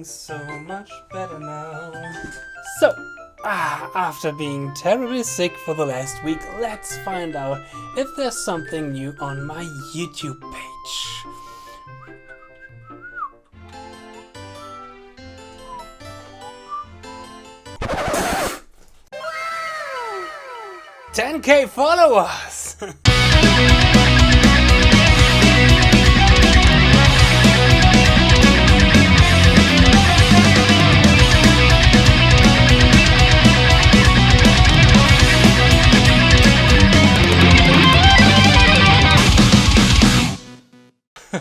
feeling so much better now. So, after being terribly sick for the last week, let's find out if there's something new on my YouTube page. Wow! 10K followers!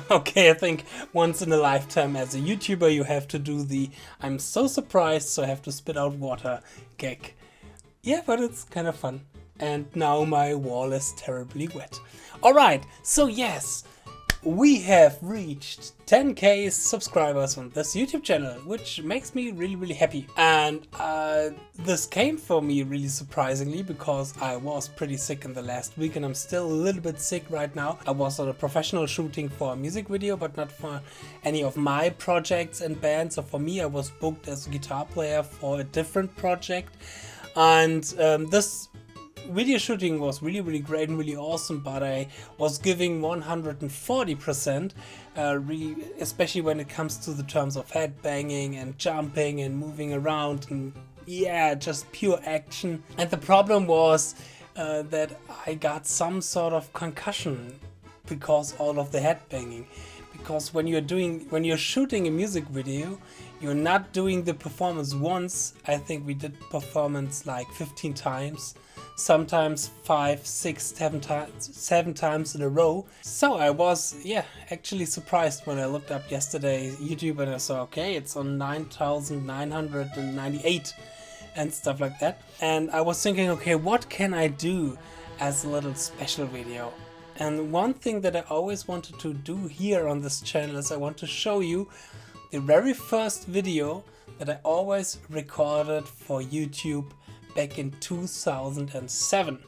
Okay, I think once in a lifetime as a YouTuber you have to do the "I'm so surprised so I have to spit out water" gag. Yeah, but it's kind of fun. And now my wall is terribly wet. Alright, so yes, we have reached 10K subscribers on this YouTube channel, which makes me really happy. And this came for me really surprisingly because I was pretty sick in the last week and I'm still a little bit sick right now. I was on a professional shooting for a music video, but not for any of my projects and bands. So for me, I was booked as a guitar player for a different project. And this video shooting was really great and really awesome, but I was giving 140%, really, especially when it comes to the terms of headbanging and jumping and moving around and yeah, just pure action. And the problem was that I got some sort of concussion because all of the headbanging. Because when you're shooting a music video, you're not doing the performance once. I think we did performance like 15 times. Sometimes 5, 6, 7 times in a row. So I was, actually surprised when I looked up yesterday YouTube and I saw, okay, it's on 9,998 and stuff like that. And I was thinking, okay, what can I do as a little special video? And one thing that I always wanted to do here on this channel is I want to show you the very first video that I always recorded for YouTube back in 2007.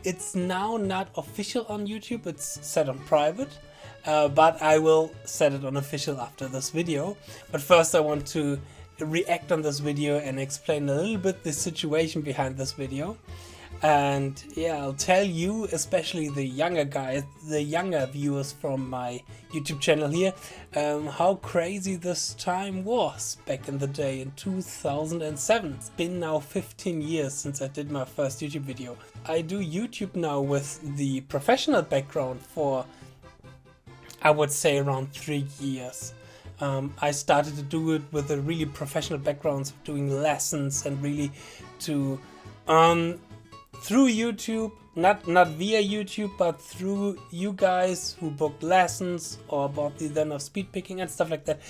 It's now not official on YouTube, it's set on private, but I will set it on official after this video. But first I want to react on this video and explain a little bit the situation behind this video. And yeah, I'll tell you, especially the younger guys, the younger viewers from my YouTube channel here, how crazy this time was back in the day in 2007. It's been now 15 years since I did my first YouTube video. I do YouTube now with the professional background for, I would say, around 3 years. I started to do it with a really professional background, doing lessons and really to through YouTube, not via YouTube, but through you guys who booked lessons or bought the then of speed picking and stuff like that.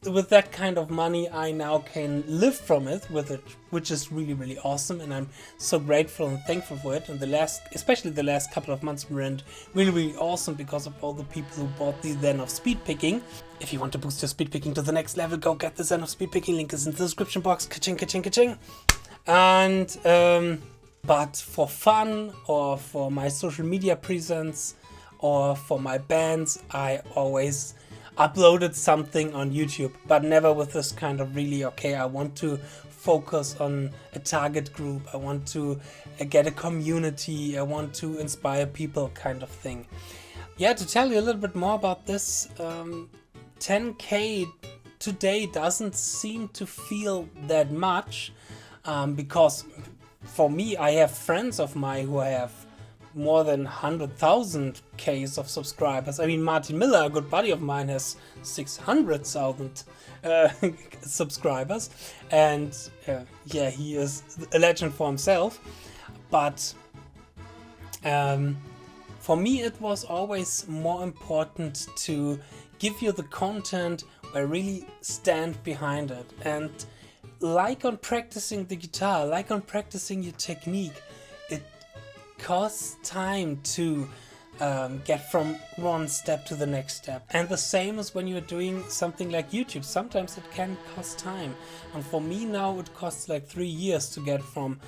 With that kind of money, I now can live from it with it, which is really awesome, and I'm so grateful and thankful for it. And especially the last couple of months went really awesome because of all the people who bought the then of speed picking. If you want to boost your speed picking to the next level, go get the then of speed picking. Link is in the description box. Ka-ching, ka-ching, ka-ching. And but for fun or for my social media presence or for my bands, I always uploaded something on YouTube, but never with this kind of really, okay, I want to focus on a target group, I want to get a community, I want to inspire people kind of thing. Yeah, to tell you a little bit more about this, 10K today doesn't seem to feel that much because for me, I have friends of mine who have more than 100,000 Ks of subscribers. I mean, Martin Miller, a good buddy of mine, has 600,000 subscribers. And yeah, he is a legend for himself. But for me, it was always more important to give you the content where I really stand behind it. And like on practicing the guitar, like on practicing your technique, it costs time to get from one step to the next step. And the same as when you're doing something like YouTube. Sometimes it can cost time. And for me now, it costs like 3 years to get from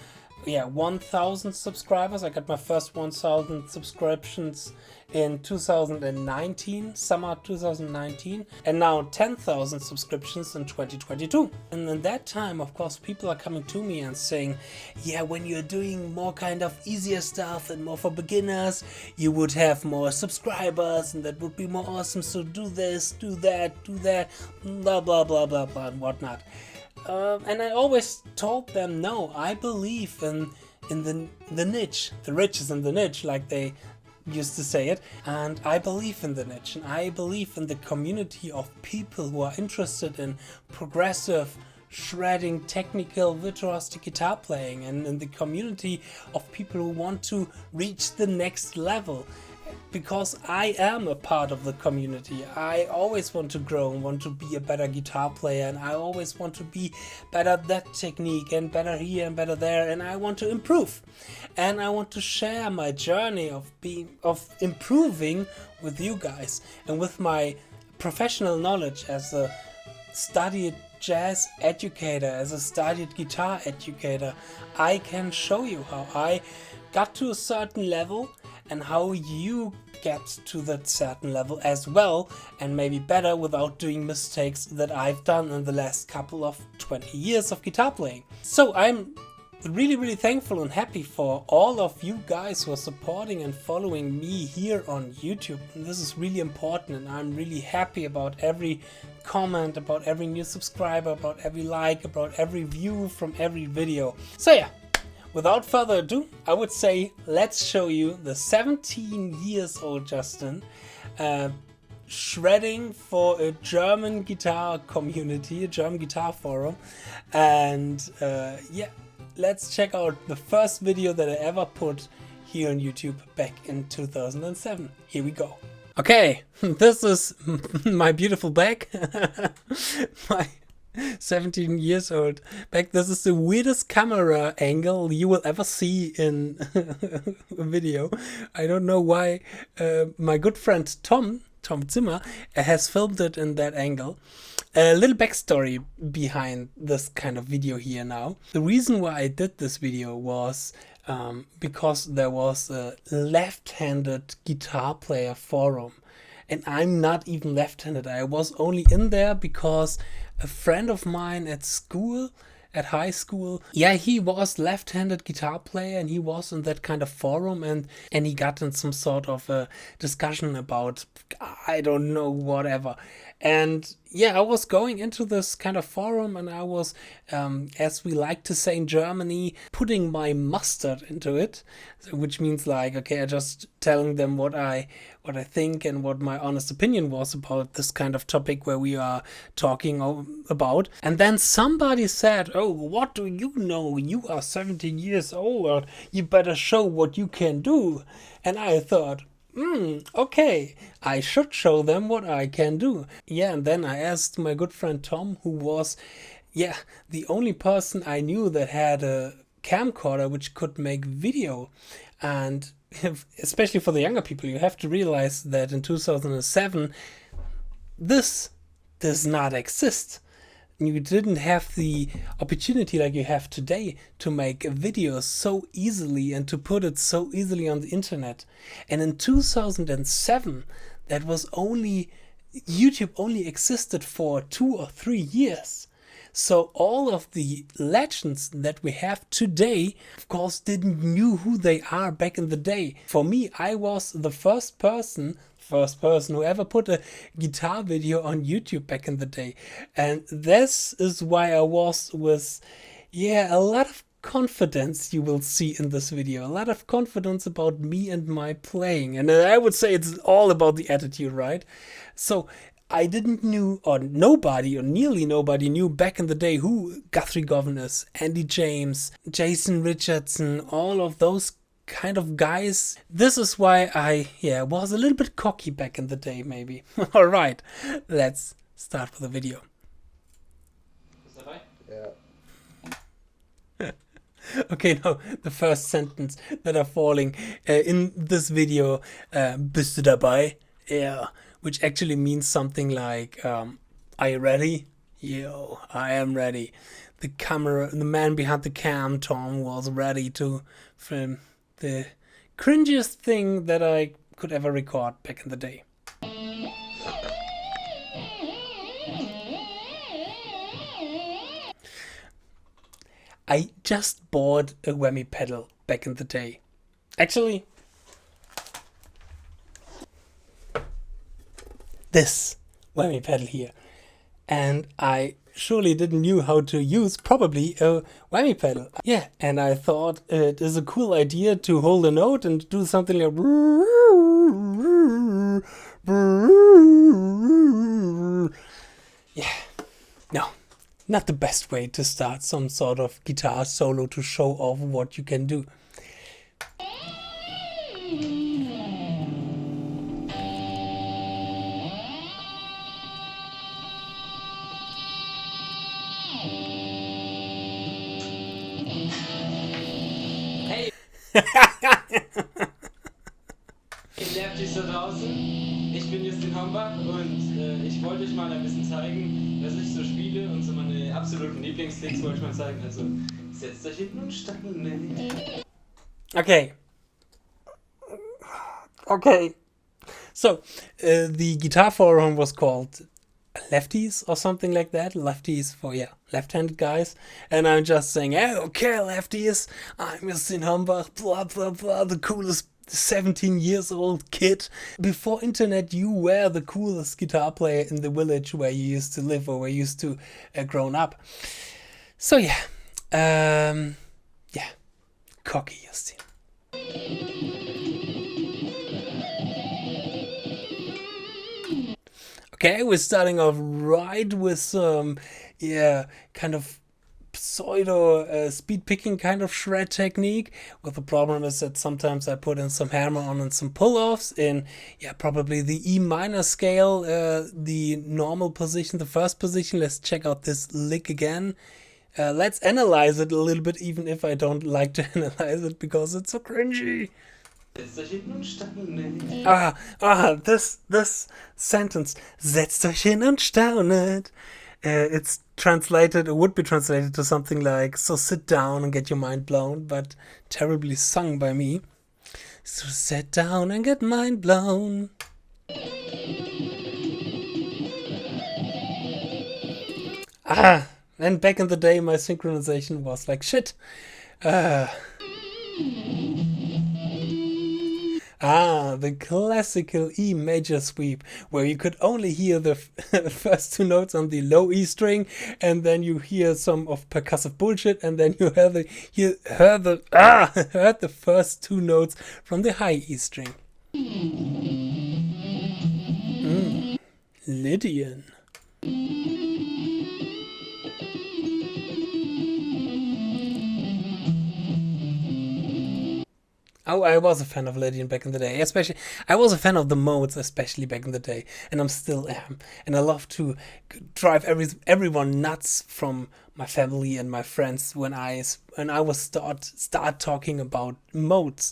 yeah, 1,000 subscribers. I got my first 1,000 subscriptions in 2019, summer 2019, and now 10,000 subscriptions in 2022. And in that time, of course, people are coming to me and saying, yeah, when you're doing more kind of easier stuff and more for beginners, you would have more subscribers and that would be more awesome. So do this, do that, blah, blah, blah, blah, blah, and whatnot. And I always told them, no, I believe in the niche. The rich is in the niche, like they used to say it. And I believe in the niche, and I believe in the community of people who are interested in progressive, shredding, technical, virtuosic guitar playing, and in the community of people who want to reach the next level. Because I am a part of the community. I always want to grow and want to be a better guitar player, and I always want to be better at that technique and better here and better there, and I want to improve. And I want to share my journey of improving with you guys, and with my professional knowledge as a studied jazz educator, as a studied guitar educator, I can show you how I got to a certain level and how you get to that certain level as well, and maybe better, without doing mistakes that I've done in the last couple of 20 years of guitar playing. So I'm really thankful and happy for all of you guys who are supporting and following me here on YouTube. And this is really important, and I'm really happy about every comment, about every new subscriber, about every like, about every view from every video. So yeah, without further ado, I would say let's show you the 17 years old Justin shredding for a German guitar community, a German guitar forum. And yeah, let's check out the first video that I ever put here on YouTube back in 2007. Here we go. Okay, this is my beautiful back. My 17 years old back. This is the weirdest camera angle you will ever see in a video. I don't know why my good friend Tom Zimmer has filmed it in that angle. A little backstory behind this kind of video here now. The reason why I did this video was because there was a left-handed guitar player forum. And I'm not even left-handed. I was only in there because a friend of mine at school, at high school, yeah, he was left-handed guitar player, and he was in that kind of forum, and he got in some sort of a discussion about, I don't know, whatever. And yeah, I was going into this kind of forum, and I was, as we like to say in Germany, putting my mustard into it, which means like, okay, I just telling them what I think and what my honest opinion was about this kind of topic where we are talking about. And then somebody said, oh, what do you know? You are 17 years old. You better show what you can do. And I thought, okay, I should show them what I can do. Yeah, and then I asked my good friend Tom, who was, yeah, the only person I knew that had a camcorder which could make video. And especially for the younger people, you have to realize that in 2007, this does not exist. You didn't have the opportunity like you have today to make a video so easily and to put it so easily on the internet. And in 2007, that was YouTube only existed for 2 or 3 years. So all of the legends that we have today, of course, didn't knew who they are back in the day. For me, I was the first person who ever put a guitar video on YouTube back in the day. And this is why I was with, yeah, a lot of confidence you will see in this video. A lot of confidence about me and my playing. And I would say it's all about the attitude, right? So I didn't knew, or nobody, or nearly nobody knew back in the day who Guthrie Govan is, Andy James, Jason Richardson, all of those kind of guys. This is why I, was a little bit cocky back in the day, maybe. All right, let's start with the video. Yeah. Okay, now the first sentence that are falling in this video, bist du dabei? Yeah, which actually means something like, are you ready? Yo, I am ready. the camera, the man behind the cam, Tom, was ready to film the cringiest thing that I could ever record back in the day. I just bought a whammy pedal back in the day. Actually, this whammy pedal here. And I surely didn't knew how to use probably a whammy pedal. Yeah, and I thought it is a cool idea to hold a note and do something like yeah. No, not the best way to start some sort of guitar solo to show off what you can do. Hey! Ihr Lefties da draußen, ich bin jetzt in Hombach und ich wollte euch mal ein bisschen zeigen, was ich so spiele und so meine absoluten Lieblingssticks wollte ich mal zeigen. Also setzt euch hinten und stangen. Okay. Okay. So, the guitar forum was called Lefties or something like that. Lefties for, yeah, left-handed guys. And I'm just saying, hey, okay, lefties, I'm just in Hombach, blah, blah, blah, the coolest 17 years old kid. Before internet, you were the coolest guitar player in the village where you used to live or where you used to grown up. So, yeah. Yeah. Cocky, Justin. Okay, we're starting off right with some, yeah, kind of pseudo speed picking kind of shred technique. Well, the problem is that sometimes I put in some hammer on and some pull-offs in, yeah, probably the E minor scale, the normal position, the first position. Let's check out this lick again. Let's analyze it a little bit, even if I don't like to analyze it because it's so cringy. This sentence, setzt euch hin und staunet. It's translated, or would be translated to something like, so sit down and get your mind blown, but terribly sung by me. So sit down and get mind blown. And back in the day my synchronization was like shit. The classical E major sweep, where you could only hear the first two notes on the low E string, and then you hear some of percussive bullshit, and then you heard the first two notes from the high E string. Lydian. Oh, I was a fan of Lydian back in the day. Especially, I was a fan of the modes, especially back in the day, and I'm still am. And I love to drive everyone nuts from my family and my friends when I was start talking about modes.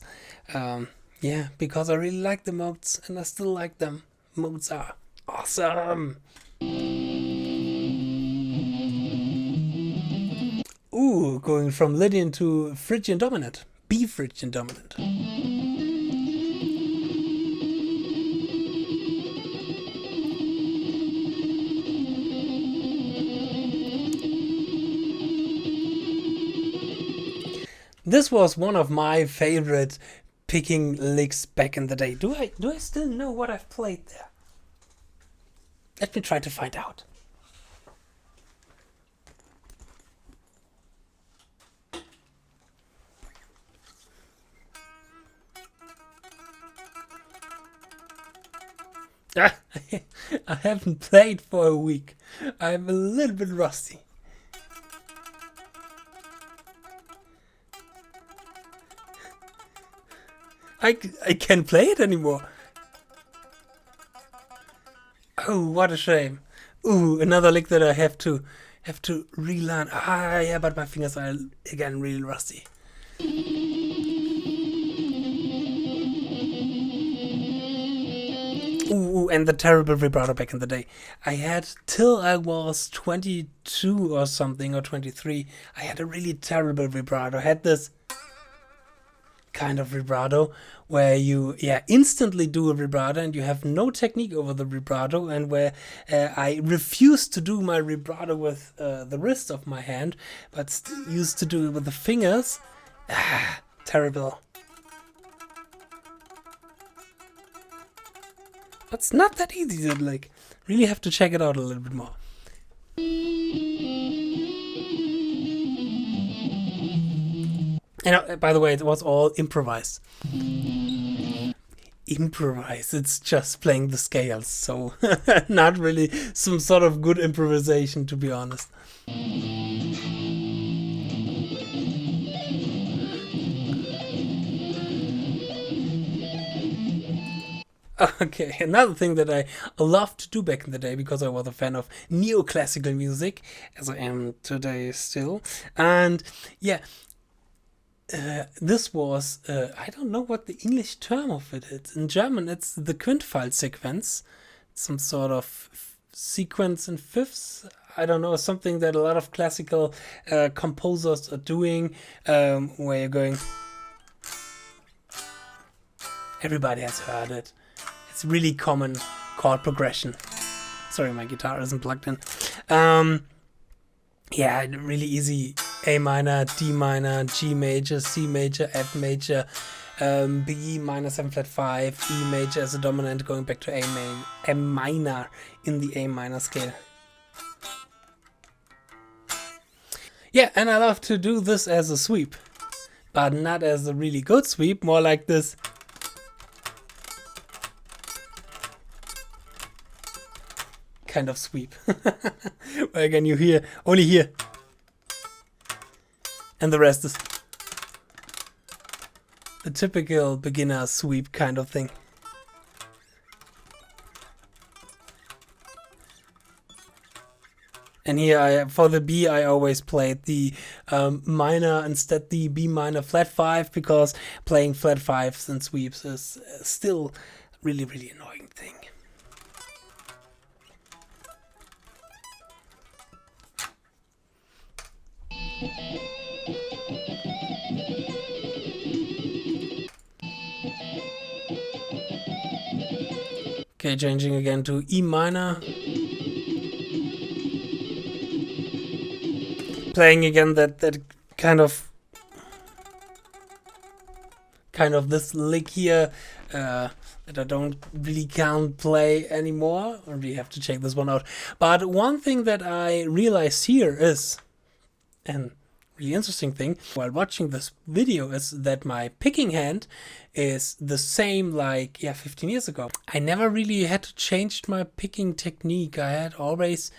Yeah, because I really like the modes, and I still like them. Modes are awesome. Ooh, going from Lydian to Phrygian dominant. B Phrygian dominant. This was one of my favorite picking licks back in the day. Do I still know what I've played there? Let me try to find out. I haven't played for a week. I'm a little bit rusty. I can't play it anymore. Oh, what a shame. Ooh, another lick that I have to relearn. Yeah, but my fingers are again really rusty. Ooh, and the terrible vibrato back in the day. I had, till I was 22 or something, or 23, I had a really terrible vibrato. I had this kind of vibrato where you instantly do a vibrato and you have no technique over the vibrato, and where I refused to do my vibrato with the wrist of my hand, but used to do it with the fingers. Terrible. But it's not that easy to, like, really have to check it out a little bit more. And by the way, it was all improvised. Improvise, it's just playing the scales, so not really some sort of good improvisation, to be honest. Okay, another thing that I loved to do back in the day, because I was a fan of neoclassical music, as I am today still, and yeah, this was, I don't know what the English term of it is. In German, it's the Quintfile sequence, some sort of sequence in fifths. I don't know, something that a lot of classical composers are doing, where you're going. Everybody has heard it. It's really common chord progression. Sorry, my guitar isn't plugged in. Yeah, really easy. A minor, D minor, G major, C major, F major, B minor 7 flat 5, E major as a dominant, going back to A minor in the A minor scale. Yeah, and I love to do this as a sweep, but not as a really good sweep, more like this. Kind of sweep. Where again you hear, only here. And the rest is the typical beginner sweep kind of thing. And here, for the B, I always played the minor instead the B minor flat 5, because playing flat 5s and sweeps is still really, really annoying thing. Okay, changing again to E minor. Playing again that kind of this lick here that I don't really can't play anymore, or we have to check this one out. But one thing that I realized here is, and really interesting thing while watching this video, is that my picking hand is the same like 15 years ago. I never really had to change my picking technique. I had always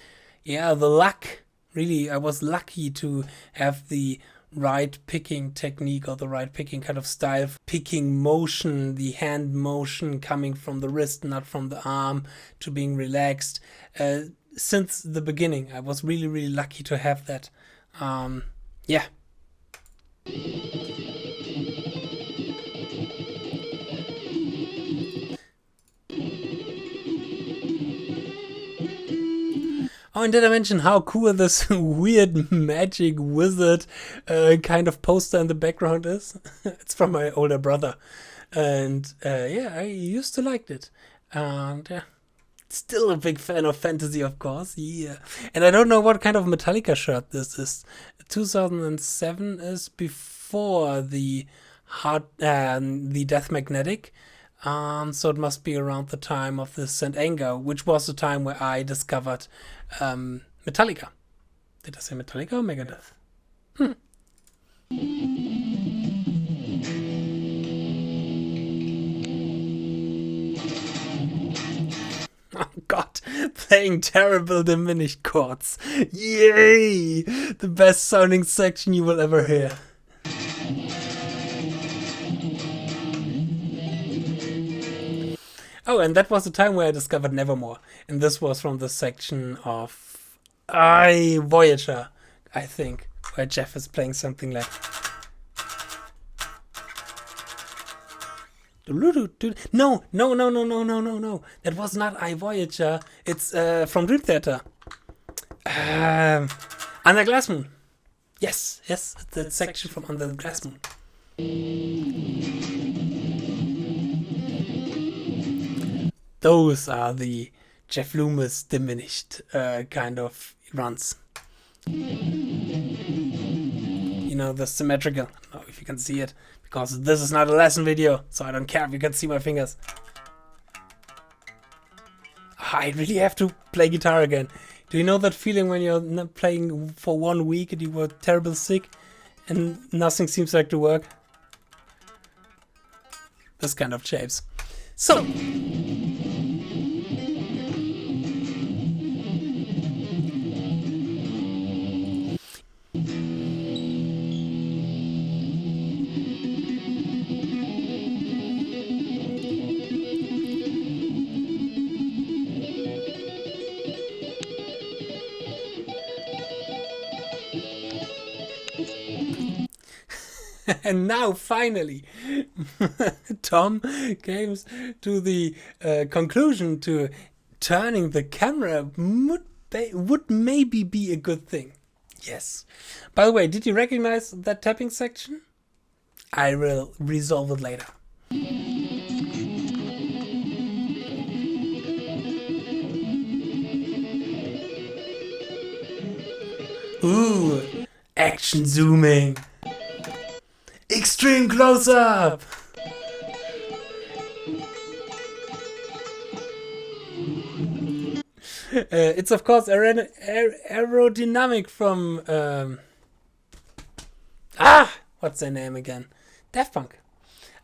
the luck, really I was lucky to have the right picking technique, or the right picking kind of style, picking motion, the hand motion coming from the wrist, not from the arm, to being relaxed. Since the beginning I was really, really lucky to have that. Yeah. Oh, and did I mention how cool this weird magic wizard kind of poster in the background is? It's from my older brother. And I used to like it. And still a big fan of fantasy, of course. Yeah. And I don't know what kind of Metallica shirt this is. 2007 is before the Death Magnetic. So it must be around the time of the St. Anger, which was the time where I discovered Metallica. Did I say Metallica or Megadeth? Oh god, playing terrible diminished chords. Yay! The best sounding section you will ever hear. Oh, and that was the time where I discovered Nevermore. And this was from the section of Voyager, I think, where Jeff is playing something like... No, no, no, no, no, no, no, no. That was not I Voyager. It's from Dream Theater. Under Glass Moon. Yes, yes, it's that section from Under the Glass Moon. Those are the Jeff Loomis diminished kind of runs. You know, the symmetrical. I don't know if you can see it, because this is not a lesson video, so I don't care if you can see my fingers. I really have to play guitar again. Do you know that feeling when you're not playing for 1 week and you were terrible sick and nothing seems like to work? This kind of shapes. So. And now, finally, Tom came to the conclusion to turning the camera would maybe be a good thing. Yes. By the way, did you recognize that tapping section? I will resolve it later. Ooh, action zooming. Extreme close-up! It's of course aerodynamic from what's their name again? Daft Punk.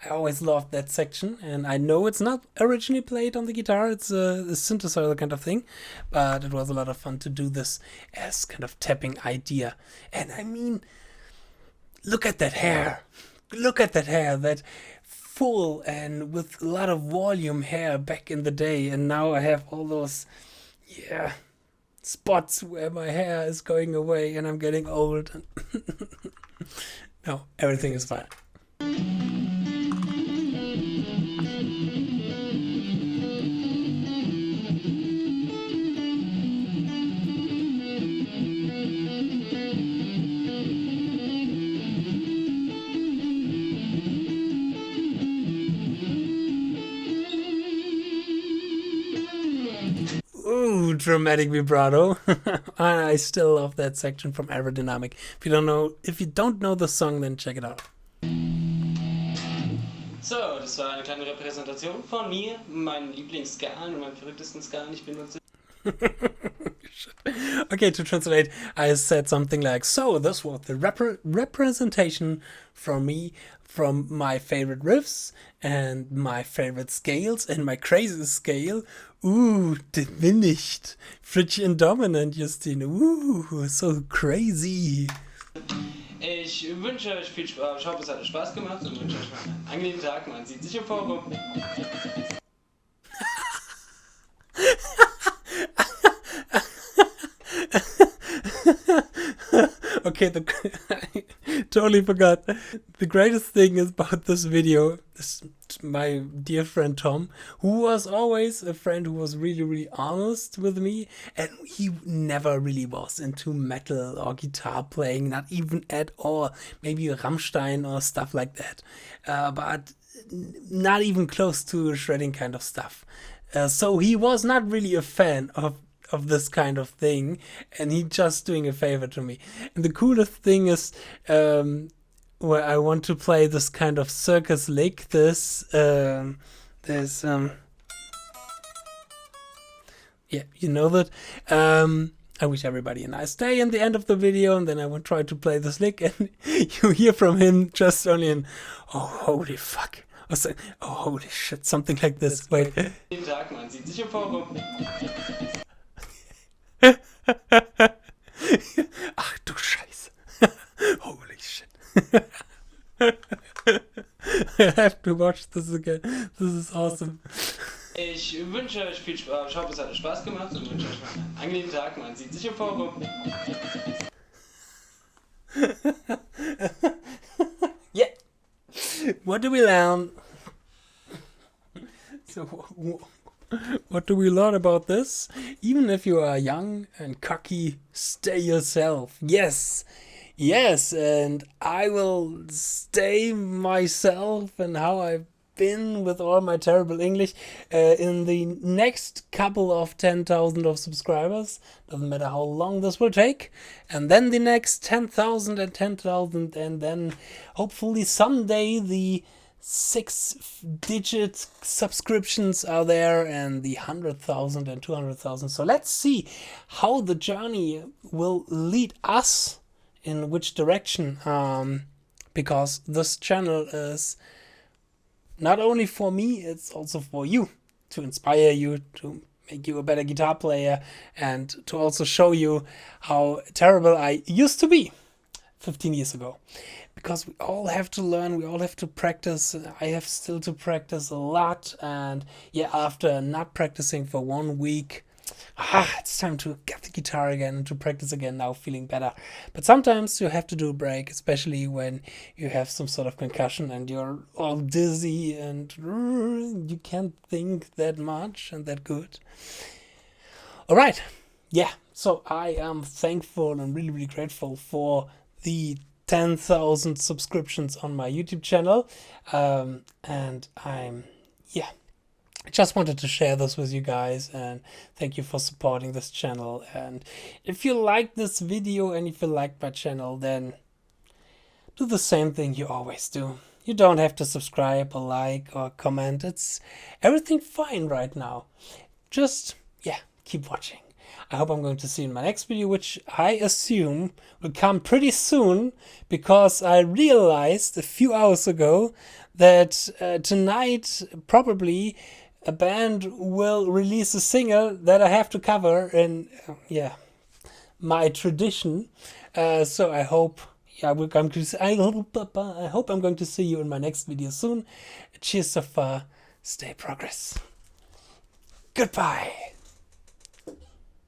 I always loved that section, and I know it's not originally played on the guitar, it's a synthesizer kind of thing, but it was a lot of fun to do this as kind of tapping idea. And I mean, look at that hair. Look at that hair, that full and with a lot of volume hair back in the day. And now I have all those, spots where my hair is going away and I'm getting old. No, everything is fine. Ooh, dramatic vibrato. I still love that section from Aerodynamic. If you don't know the song, then check it out. So, das war eine kleine Repräsentation von mir, meinen Lieblingsskalen und meinen verrücktesten Skalen, ich benutze. Okay, to translate, I said something like, so this was the representation from me, from my favorite riffs and my favorite scales and my craziest scale. Ooh, diminished. Phrygian dominant, Justine. Ooh, so crazy. Ich wünsche euch viel Spaß. Ich hoffe, es hat euch Spaß gemacht und wünsche euch einen angenehmen Tag. Man sieht sich im Forum. Okay, I totally forgot. The greatest thing is about this video is my dear friend Tom, who was always a friend who was really, really honest with me, and he never really was into metal or guitar playing, not even at all. Maybe Rammstein or stuff like that, but not even close to shredding kind of stuff. So he was not really a fan of this kind of thing, and he just doing a favor to me. And the coolest thing is where I want to play this kind of circus lick, yeah, you know that. I wish everybody a nice day in the end of the video, and then I will try to play this lick, and you hear from him just only in, oh holy fuck, or so, oh holy shit, something like this. Wait. Jeden Tag, man sieht sich im Forum. Ach du Scheiße. Holy shit. I have to watch this again. This is awesome. Ich wünsche euch viel Spaß. Ich hoffe, es hat euch Spaß gemacht und wünsche euch einen angenehmen Tag. Man sieht sich im Forum. Yeah. What do we learn? So what do we learn about this? Even if you are young and cocky, stay yourself. Yes, yes, and I will stay myself and how I've been with all my terrible English in the next couple of 10,000 of subscribers. Doesn't matter how long this will take. And then the next 10,000 and 10,000, and then hopefully someday the 6-digit subscriptions are there, and the 100,000 and 200,000. So let's see how the journey will lead us, in which direction, because this channel is not only for me, it's also for you, to inspire you, to make you a better guitar player, and to also show you how terrible I used to be 15 years ago. Because we all have to learn, we all have to practice. I have still to practice a lot, and yeah, after not practicing for 1 week, it's time to get the guitar again and to practice again, now feeling better. But sometimes you have to do a break, especially when you have some sort of concussion and you're all dizzy and you can't think that much and that good. All right, yeah, so I am thankful and really, really grateful for the 10,000 subscriptions on my YouTube channel, and I just wanted to share this with you guys, and thank you for supporting this channel. And if you like this video and if you like my channel, then do the same thing you always do. You don't have to subscribe or like or comment. It's everything fine right now. Just, yeah, keep watching. I hope I'm going to see you in my next video, which I assume will come pretty soon, because I realized a few hours ago that tonight probably a band will release a single that I have to cover in, my tradition. So I hope, I hope I'm going to see you in my next video soon. Cheers so far. Stay progress. Goodbye.